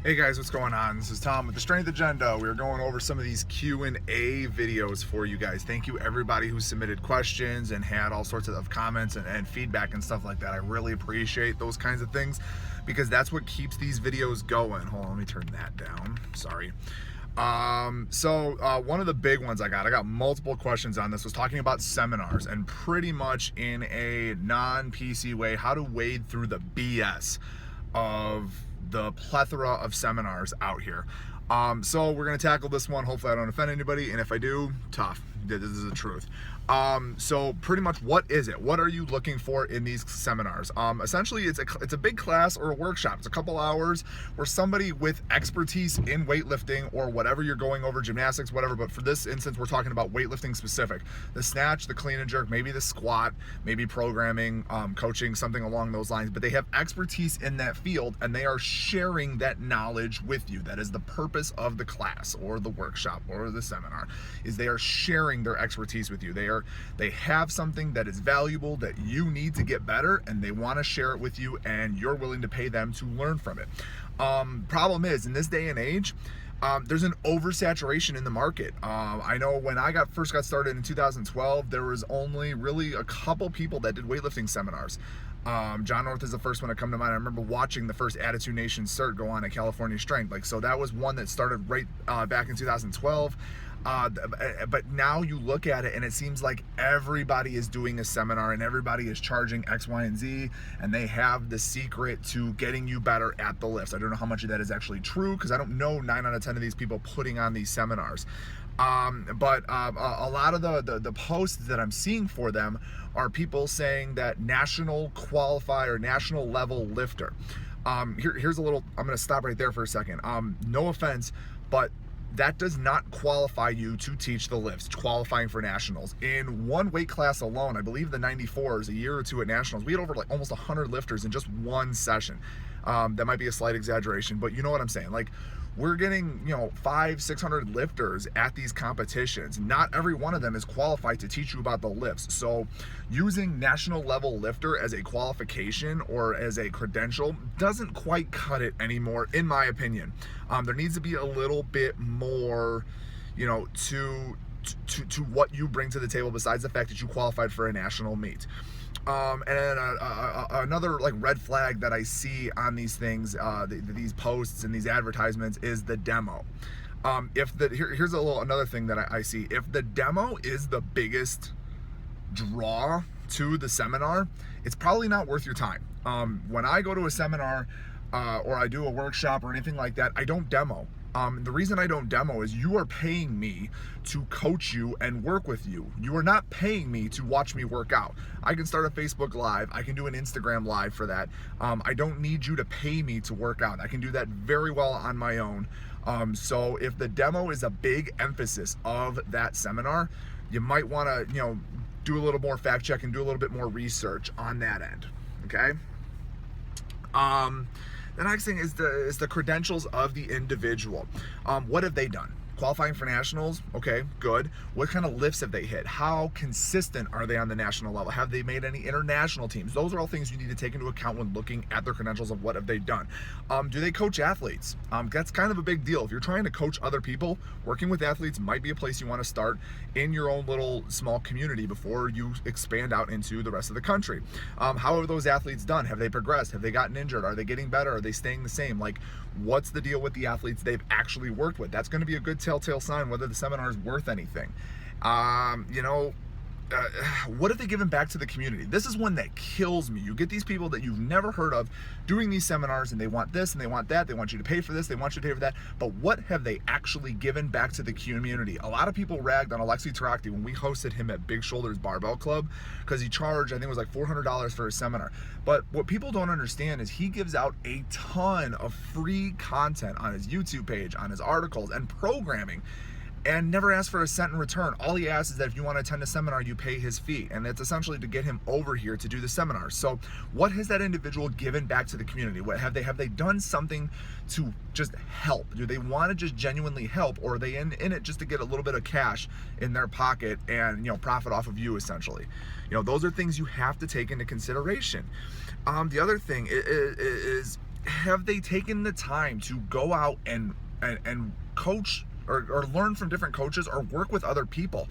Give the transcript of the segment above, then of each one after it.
Hey guys, what's going on? This is Tom with the Strength Agenda. We're going over some of these Q&A videos for you guys. Thank you everybody who submitted questions and had all sorts of comments and feedback and stuff like that. I really appreciate those kinds of things because that's what keeps these videos going. Hold on, let me turn that down. Sorry. One of the big ones I got multiple questions on this, was talking about seminars and pretty much in a non-PC way, how to wade through the BS of the plethora of seminars out here. So we're going to tackle this one. Hopefully I don't offend anybody, and if I do, tough. This is the truth. So pretty much, what is it? What are you looking for in these seminars? Essentially, it's a big class or a workshop. It's a couple hours where somebody with expertise in weightlifting or whatever you're going over, gymnastics, whatever, but for this instance, we're talking about weightlifting specific. The snatch, the clean and jerk, maybe the squat, maybe programming, coaching, something along those lines, but they have expertise in that field and they are sharing that knowledge with you. That is the purpose of the class or the workshop or the seminar, is they are sharing their expertise with you. They have something that is valuable that you need to get better, and they want to share it with you, and you're willing to pay them to learn from it. Problem is, in this day and age, there's an oversaturation in the market. I know when I first got started in 2012, there was only really a couple people that did weightlifting seminars. John North is the first one to come to mind. I remember watching the first Attitude Nation cert go on at California Strength. So that was one that started right back in 2012. But now you look at it and it seems like everybody is doing a seminar and everybody is charging X, Y, and Z, and they have the secret to getting you better at the lifts. I don't know how much of that is actually true, because I don't know 9 out of 10 of these people putting on these seminars. But a lot of the posts that I'm seeing for them are people saying that national qualifier, national level lifter. Here's a little, I'm going to stop right there for a second. No offense, but that does not qualify you to teach the lifts, qualifying for nationals. In one weight class alone, I believe the 94s, a year or two at nationals, we had over like almost 100 lifters in just one session. That might be a slight exaggeration, but you know what I'm saying. Like, we're getting, 500-600 lifters at these competitions. Not every one of them is qualified to teach you about the lifts. So using national level lifter as a qualification or as a credential doesn't quite cut it anymore, in my opinion. There needs to be a little bit more, to what you bring to the table besides the fact that you qualified for a national meet. Another like red flag that I see on these things, these posts and these advertisements, is the demo. Here's another thing that I see. If the demo is the biggest draw to the seminar, it's probably not worth your time. When I go to a seminar or I do a workshop or anything like that, I don't demo. The reason I don't demo is you are paying me to coach you and work with you. You are not paying me to watch me work out. I can start a Facebook Live. I can do an Instagram Live for that. I don't need you to pay me to work out. I can do that very well on my own. So if the demo is a big emphasis of that seminar, you might want to, do a little more fact check and do a little bit more research on that end. Okay. The next thing is the credentials of the individual. What have they done? Qualifying for nationals, okay, good. What kind of lifts have they hit? How consistent are they on the national level? Have they made any international teams? Those are all things you need to take into account when looking at their credentials of what have they done. Do they coach athletes? That's kind of a big deal. If you're trying to coach other people, working with athletes might be a place you want to start in your own little small community before you expand out into the rest of the country. How have those athletes done? Have they progressed? Have they gotten injured? Are they getting better? Are they staying the same? Like, what's the deal with the athletes they've actually worked with? That's going to be a good telltale sign whether the seminar is worth anything. What have they given back to the community? This is one that kills me. You get these people that you've never heard of doing these seminars, and they want this and they want that. They want you to pay for this. They want you to pay for that. But what have they actually given back to the community? A lot of people ragged on Alexi Tarakti when we hosted him at Big Shoulders Barbell Club, because he charged, I think it was like $400 for a seminar. But what people don't understand is he gives out a ton of free content on his YouTube page, on his articles and programming, and never asks for a cent in return. All he asks is that if you want to attend a seminar, you pay his fee, and it's essentially to get him over here to do the seminar. So what has that individual given back to the community? What have they done something to just help? Do they want to just genuinely help, or are they in it just to get a little bit of cash in their pocket and profit off of you, essentially? Those are things you have to take into consideration. The other thing is have they taken the time to go out and coach or learn from different coaches or work with other people?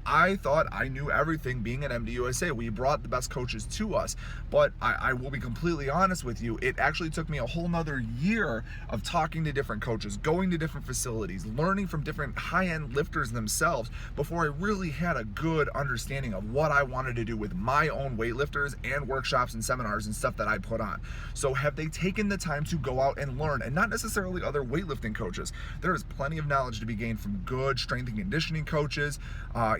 I thought I knew everything being at MDUSA. We brought the best coaches to us, but I will be completely honest with you, it actually took me a whole nother year of talking to different coaches, going to different facilities, learning from different high-end lifters themselves before I really had a good understanding of what I wanted to do with my own weightlifters and workshops and seminars and stuff that I put on. So have they taken the time to go out and learn, and not necessarily other weightlifting coaches? There is plenty of knowledge to be gained from good strength and conditioning coaches,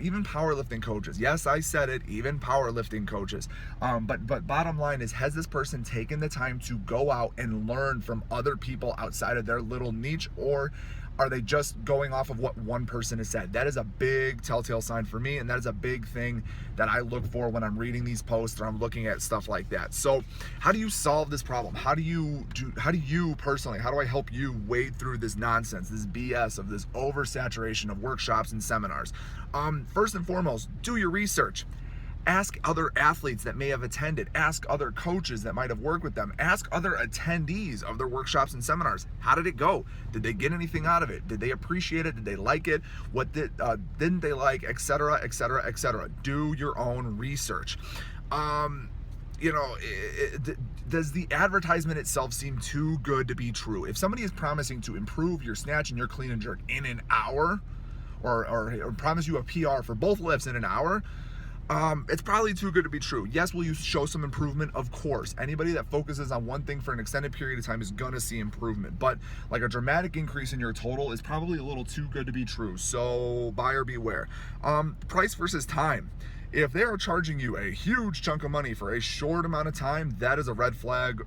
even powerlifting coaches. Yes, I said it, even powerlifting coaches. But bottom line is, has this person taken the time to go out and learn from other people outside of their little niche, or are they just going off of what one person has said? That is a big telltale sign for me, and that is a big thing that I look for when I'm reading these posts or I'm looking at stuff like that. So how do you solve this problem? How do you personally, how do I help you wade through this nonsense, this BS of this oversaturation of workshops and seminars? First and foremost, do your research. Ask other athletes that may have attended. Ask other coaches that might have worked with them. Ask other attendees of their workshops and seminars. How did it go? Did they get anything out of it? Did they appreciate it? Did they like it? What didn't they like? Etc. Etc. Etc. Do your own research. Does the advertisement itself seem too good to be true? If somebody is promising to improve your snatch and your clean and jerk in an hour, or promise you a PR for both lifts in an hour, it's probably too good to be true. Yes, will you show some improvement? Of course. Anybody that focuses on one thing for an extended period of time is gonna see improvement, but like a dramatic increase in your total is probably a little too good to be true. So buyer beware. Price versus time. If they are charging you a huge chunk of money for a short amount of time, that is a red flag.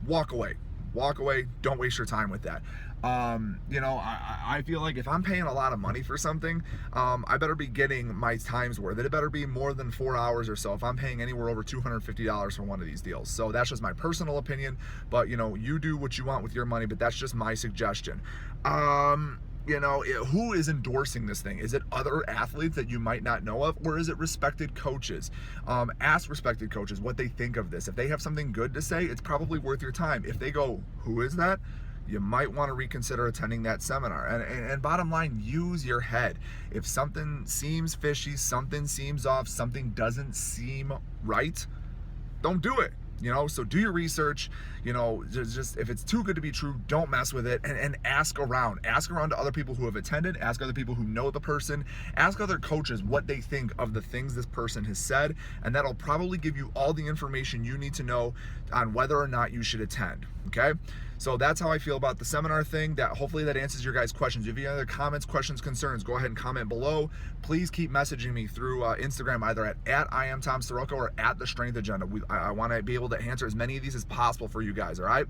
Walk away. Walk away. Don't waste your time with that. I feel like if I'm paying a lot of money for something, I better be getting my time's worth. It better be more than 4 hours or so if I'm paying anywhere over $250 for one of these deals. So that's just my personal opinion, but you do what you want with your money, but that's just my suggestion. Who is endorsing this thing? Is it other athletes that you might not know of, or is it respected coaches? Ask respected coaches what they think of this. If they have something good to say, it's probably worth your time. If they go, who is that? You might want to reconsider attending that seminar. And bottom line, use your head. If something seems fishy, something seems off, something doesn't seem right, don't do it. So do your research. Just if it's too good to be true, don't mess with it, and ask around. Ask around to other people who have attended, ask other people who know the person, ask other coaches what they think of the things this person has said, and that'll probably give you all the information you need to know on whether or not you should attend. Okay? So that's how I feel about the seminar thing. Hopefully that answers your guys' questions. If you have any other comments, questions, concerns, go ahead and comment below. Please keep messaging me through Instagram, either at I am Tom Sroka or at The Strength Agenda. I want to be able to answer as many of these as possible for you guys, all right?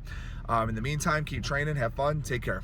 In the meantime, keep training, have fun, take care.